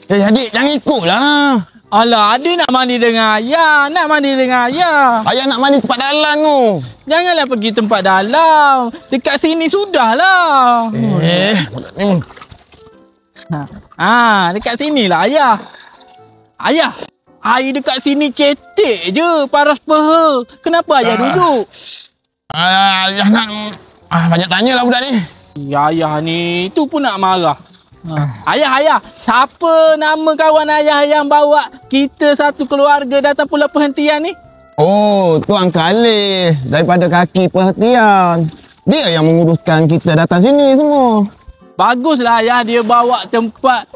Adik, jangan ikutlah. Alah, adik nak mandi dengan ayah. Ayah nak mandi tempat dalam tu. Janganlah pergi tempat dalam. Dekat sini sudahlah. Dekat sinilah ayah. Ayah, air dekat sini cetek je, paras peha. Kenapa ayah duduk? Ayah nak... banyak tanyalah budak ni. Ayah ni, tu pun nak marah. Ayah, siapa nama kawan ayah yang bawa kita satu keluarga datang pula perhentian ni? Oh, tu Uncle Alif daripada kaki perhentian. Dia yang menguruskan kita datang sini semua. Baguslah ayah dia bawa tempat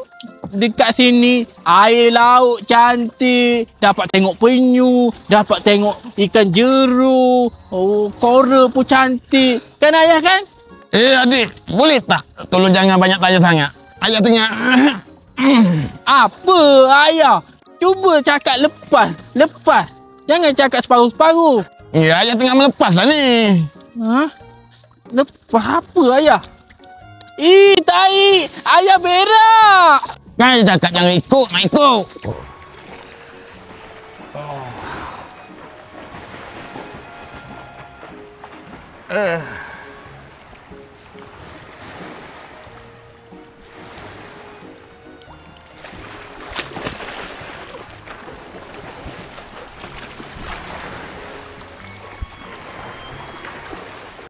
dekat sini. Air laut cantik, dapat tengok penyu, dapat tengok ikan jeru, kora pun cantik. Kan ayah kan? Adik, boleh tak tolong jangan banyak tanya sangat? Ayah tengah... Apa ayah? Cuba cakap lepas. Jangan cakap separuh-separuh. Ayah tengah melepas lah ni. Lepas apa ayah? Tai! Ayah berak! Kan ayah cakap jangan ikut, nak ikut.